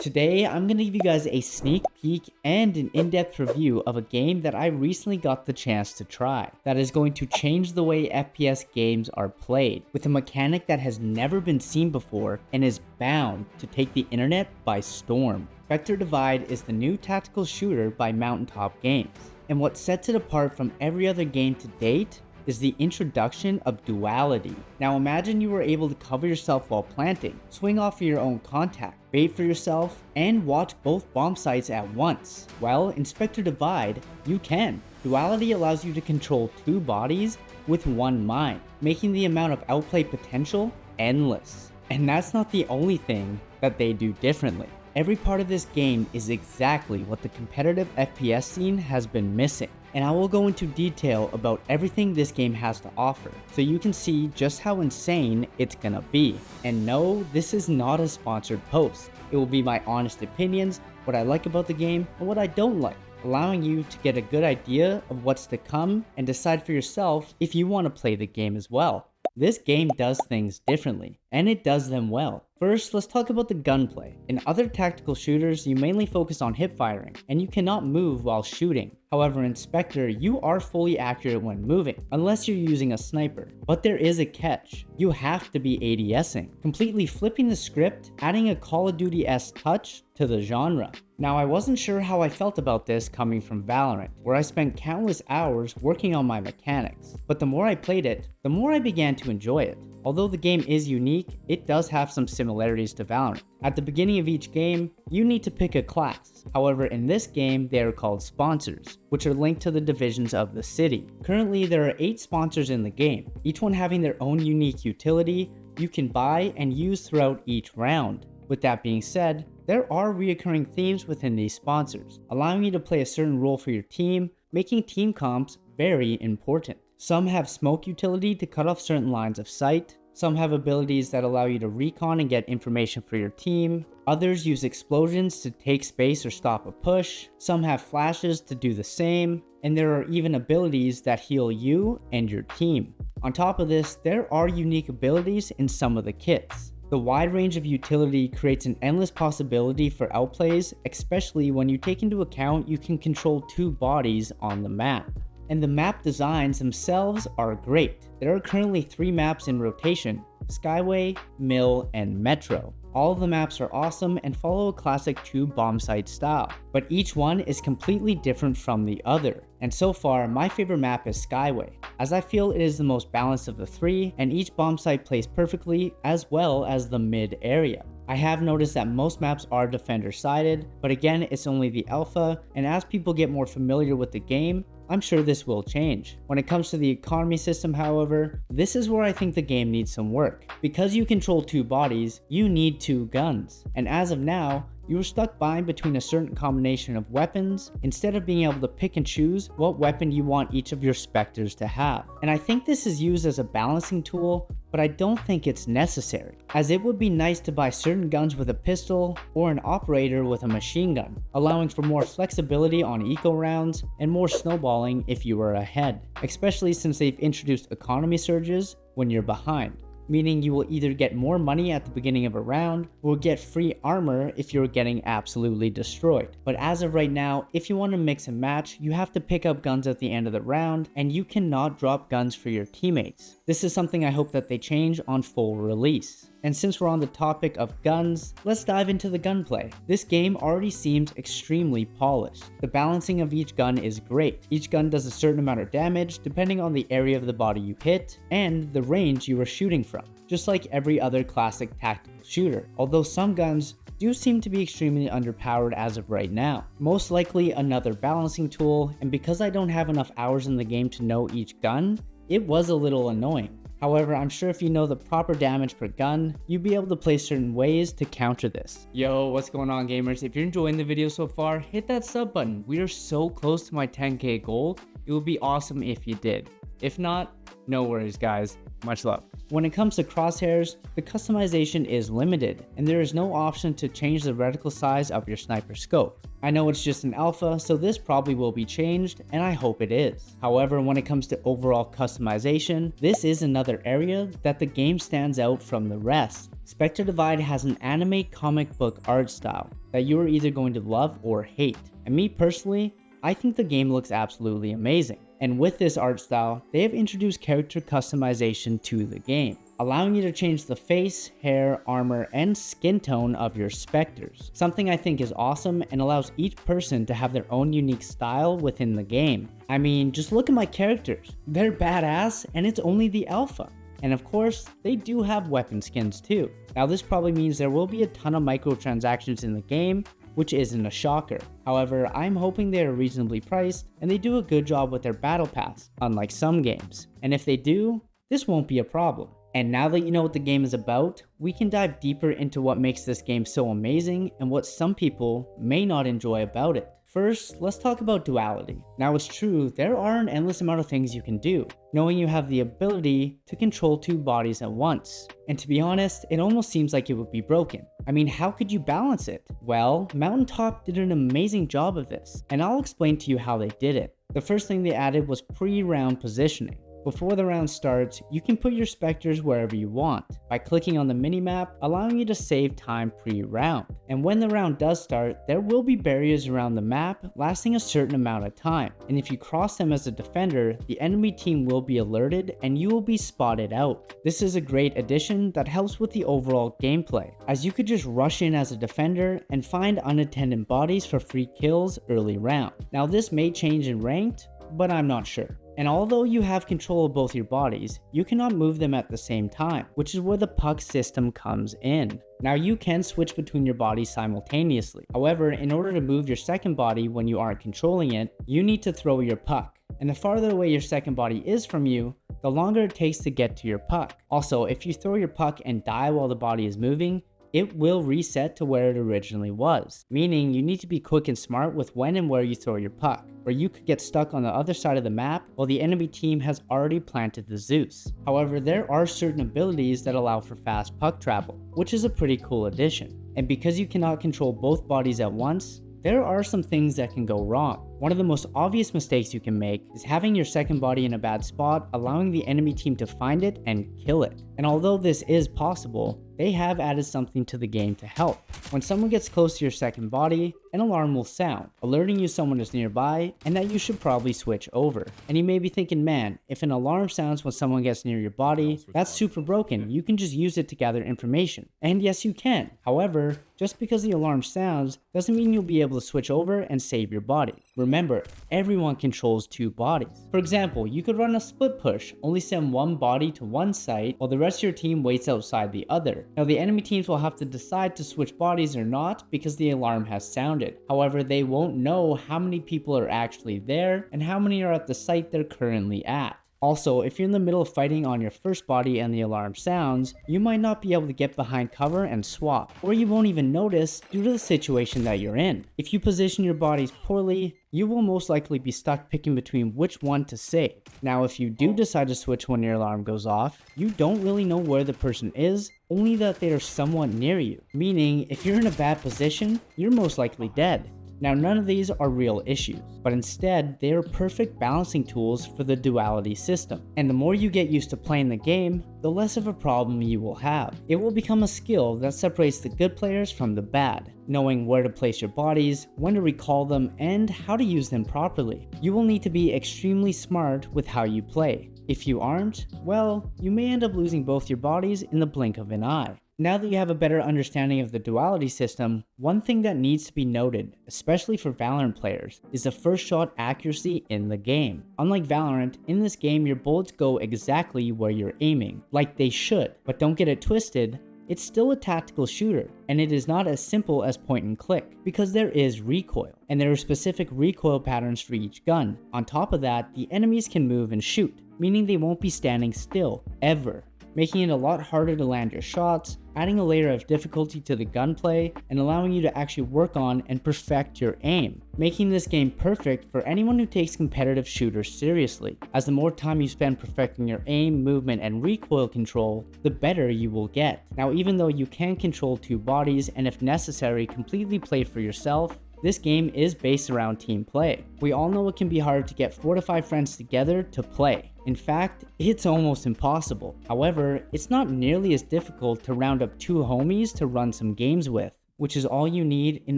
Today, I'm going to give you guys a sneak peek and an in-depth review of a game that I recently got the chance to try that is going to change the way FPS games are played with a mechanic that has never been seen before and is bound to take the internet by storm. Specter Divide is the new tactical shooter by Mountaintop Games, and what sets it apart from every other game to date is the introduction of Duality. Now imagine you were able to cover yourself while planting, swing off of your own contact, bait for yourself, and watch both bomb sites at once. Well, in Specter Divide, you can. Duality allows you to control two bodies with one mind, making the amount of outplay potential endless. And that's not the only thing that they do differently. Every part of this game is exactly what the competitive FPS scene has been missing, and I will go into detail about everything this game has to offer, so you can see just how insane it's gonna be. And no, this is not a sponsored post. It will be my honest opinions, what I like about the game, and what I don't like, allowing you to get a good idea of what's to come and decide for yourself if you want to play the game as well. This game does things differently, and it does them well. First, let's talk about the gunplay. In other tactical shooters, you mainly focus on hip firing, and you cannot move while shooting. However, in Spectre, you are fully accurate when moving, unless you're using a sniper. But there is a catch. You have to be ADSing, completely flipping the script, adding a Call of Duty-esque touch to the genre. Now, I wasn't sure how I felt about this coming from Valorant, where I spent countless hours working on my mechanics. But the more I played it, the more I began to enjoy it. Although the game is unique, it does have some similarities to Valorant. At the beginning of each game, you need to pick a class. However, in this game, they are called sponsors, which are linked to the divisions of the city. Currently, there are 8 sponsors in the game, each one having their own unique utility you can buy and use throughout each round. With that being said, there are reoccurring themes within these sponsors, allowing you to play a certain role for your team, making team comps very important. Some have smoke utility to cut off certain lines of sight. Some have abilities that allow you to recon and get information for your team. Others use explosions to take space or stop a push. Some have flashes to do the same. And there are even abilities that heal you and your team. On top of this, there are unique abilities in some of the kits. The wide range of utility creates an endless possibility for outplays, especially when you take into account you can control 2 bodies on the map. And the map designs themselves are great. There are currently 3 maps in rotation: Skyway, Mill, and Metro. All of the maps are awesome and follow a classic 2 bomb site style, but each one is completely different from the other. And so far, my favorite map is Skyway, as I feel it is the most balanced of the 3, and each bomb site plays perfectly, as well as the mid area. I have noticed that most maps are defender sided, but again, it's only the alpha, and as people get more familiar with the game, I'm sure this will change. When it comes to the economy system, however, this is where I think the game needs some work. Because you control 2 bodies, you need 2 guns, and as of now, you are stuck buying between a certain combination of weapons instead of being able to pick and choose what weapon you want each of your specters to have. And I think this is used as a balancing tool, but I don't think it's necessary, as it would be nice to buy certain guns with a pistol or an operator with a machine gun, allowing for more flexibility on eco rounds and more snowballing if you are ahead, especially since they've introduced economy surges when you're behind, meaning you will either get more money at the beginning of a round or get free armor if you're getting absolutely destroyed. But as of right now, if you want to mix and match, you have to pick up guns at the end of the round, and you cannot drop guns for your teammates. This is something I hope that they change on full release. And since we're on the topic of guns, let's dive into the gunplay. This game already seems extremely polished. The balancing of each gun is great. Each gun does a certain amount of damage depending on the area of the body you hit and the range you are shooting from, just like every other classic tactical shooter, although some guns do seem to be extremely underpowered as of right now. Most likely another balancing tool, and because I don't have enough hours in the game to know each gun, it was a little annoying. However, I'm sure if you know the proper damage per gun, you'll be able to play certain ways to counter this. Yo, what's going on, gamers? If you're enjoying the video so far, hit that sub button. We are so close to my 10K goal. It would be awesome if you did. If not, no worries, guys. Much love. When it comes to Crosshairs, the customization is limited, and there is no option to change the reticle size of your sniper scope. I know it's just an alpha, so this probably will be changed, and I hope it is. However, when it comes to overall customization, this is another area that the game stands out from the rest. Specter Divide has an anime comic book art style that you are either going to love or hate. And me personally, I think the game looks absolutely amazing. And with this art style, they have introduced character customization to the game, allowing you to change the face, hair, armor, and skin tone of your specters. Something I think is awesome and allows each person to have their own unique style within the game. I mean, just look at my characters. They're badass and it's only the alpha. And of course, they do have weapon skins too. Now this probably means there will be a ton of microtransactions in the game, which isn't a shocker. However, I'm hoping they are reasonably priced and they do a good job with their battle pass, unlike some games. And if they do, this won't be a problem. And now that you know what the game is about, we can dive deeper into what makes this game so amazing and what some people may not enjoy about it. First, let's talk about duality. Now it's true, there are an endless amount of things you can do, knowing you have the ability to control two bodies at once. And to be honest, it almost seems like it would be broken. I mean, how could you balance it? Well, Mountaintop did an amazing job of this, and I'll explain to you how they did it. The first thing they added was pre-round positioning. Before the round starts, you can put your specters wherever you want by clicking on the minimap, allowing you to save time pre-round. And when the round does start, there will be barriers around the map lasting a certain amount of time. And if you cross them as a defender, the enemy team will be alerted and you will be spotted out. This is a great addition that helps with the overall gameplay, as you could just rush in as a defender and find unattended bodies for free kills early round. Now this may change in ranked, but I'm not sure. And although you have control of both your bodies, you cannot move them at the same time, which is where the puck system comes in. Now you can switch between your bodies simultaneously. However, in order to move your second body when you aren't controlling it, you need to throw your puck. And the farther away your second body is from you, the longer it takes to get to your puck. Also, if you throw your puck and die while the body is moving, it will reset to where it originally was, meaning you need to be quick and smart with when and where you throw your puck, or you could get stuck on the other side of the map while the enemy team has already planted the Zeus. However, there are certain abilities that allow for fast puck travel, which is a pretty cool addition. And because you cannot control both bodies at once, there are some things that can go wrong. One of the most obvious mistakes you can make is having your second body in a bad spot, allowing the enemy team to find it and kill it. And although this is possible, they have added something to the game to help. When someone gets close to your second body, an alarm will sound, alerting you someone is nearby and that you should probably switch over. And you may be thinking, man, if an alarm sounds when someone gets near your body, that's super broken. You can just use it to gather information. And yes, you can. However, just because the alarm sounds doesn't mean you'll be able to switch over and save your body. Remember, everyone controls two bodies. For example, you could run a split push, only send one body to one site while the rest of your team waits outside the other. Now the enemy teams will have to decide to switch bodies or not because the alarm has sounded. However, they won't know how many people are actually there and how many are at the site they're currently at. Also, if you're in the middle of fighting on your first body and the alarm sounds, you might not be able to get behind cover and swap, or you won't even notice due to the situation that you're in. If you position your bodies poorly, you will most likely be stuck picking between which one to save. Now, if you do decide to switch when your alarm goes off, you don't really know where the person is, only that they are somewhat near you. Meaning, if you're in a bad position, you're most likely dead. Now, none of these are real issues, but instead, they are perfect balancing tools for the duality system. And the more you get used to playing the game, the less of a problem you will have. It will become a skill that separates the good players from the bad, knowing where to place your bodies, when to recall them, and how to use them properly. You will need to be extremely smart with how you play. If you aren't, well, you may end up losing both your bodies in the blink of an eye. Now that you have a better understanding of the duality system, one thing that needs to be noted, especially for Valorant players, is the first shot accuracy in the game. Unlike Valorant, in this game your bullets go exactly where you're aiming, like they should, but don't get it twisted, it's still a tactical shooter, and it is not as simple as point and click, because there is recoil, and there are specific recoil patterns for each gun. On top of that, the enemies can move and shoot, meaning they won't be standing still, ever, making it a lot harder to land your shots, adding a layer of difficulty to the gunplay, and allowing you to actually work on and perfect your aim, making this game perfect for anyone who takes competitive shooters seriously, as the more time you spend perfecting your aim, movement, and recoil control, the better you will get. Now, even though you can control two bodies and if necessary completely play for yourself, this game is based around team play. We all know it can be hard to get 4 to 5 friends together to play. In fact, it's almost impossible. However, it's not nearly as difficult to round up 2 homies to run some games with, which is all you need in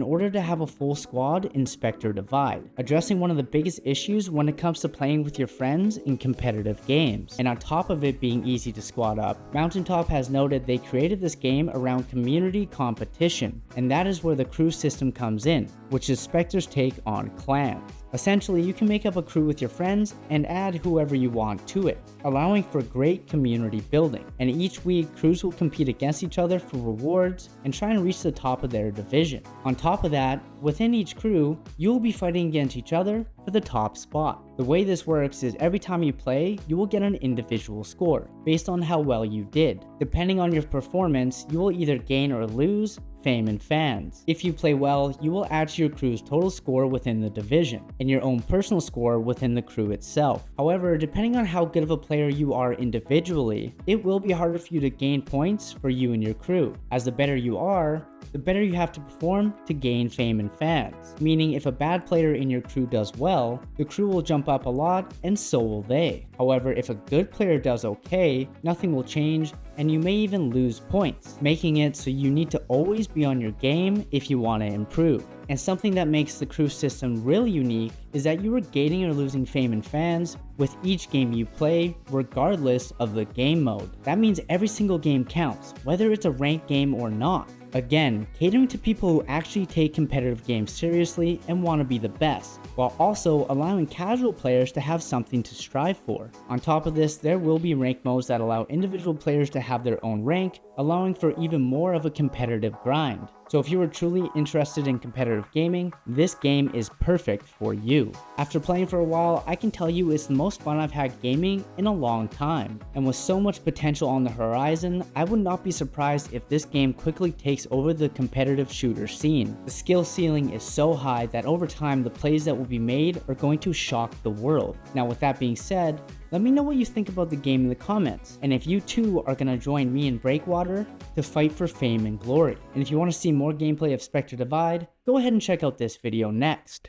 order to have a full squad in Specter Divide, addressing one of the biggest issues when it comes to playing with your friends in competitive games. And on top of it being easy to squad up, Mountaintop has noted they created this game around community competition, and that is where the crew system comes in, which is Specter's take on clans. Essentially, you can make up a crew with your friends and add whoever you want to it, allowing for great community building. And each week, crews will compete against each other for rewards and try and reach the top of their division. On top of that, within each crew, you will be fighting against each other for the top spot. The way this works is every time you play, you will get an individual score based on how well you did. Depending on your performance, you will either gain or lose fame and fans. If you play well, you will add to your crew's total score within the division, and your own personal score within the crew itself. However, depending on how good of a player you are individually, it will be harder for you to gain points for you and your crew, as the better you are, the better you have to perform to gain fame and fans. Meaning if a bad player in your crew does well, the crew will jump up a lot and so will they. However, if a good player does okay, nothing will change and you may even lose points, making it so you need to always be on your game if you want to improve. And something that makes the crew system really unique is that you are gaining or losing fame and fans with each game you play, regardless of the game mode. That means every single game counts, whether it's a ranked game or not. Again, catering to people who actually take competitive games seriously and want to be the best, while also allowing casual players to have something to strive for. On top of this, there will be rank modes that allow individual players to have their own rank, allowing for even more of a competitive grind. So if you are truly interested in competitive gaming, this game is perfect for you. After playing for a while, I can tell you it's the most fun I've had gaming in a long time. And with so much potential on the horizon, I would not be surprised if this game quickly takes over the competitive shooter scene. The skill ceiling is so high that over time the plays that will be made are going to shock the world. Now with that being said, let me know what you think about the game in the comments, and if you too are going to join me in Breakwater to fight for fame and glory. And if you want to see more gameplay of Specter Divide, go ahead and check out this video next.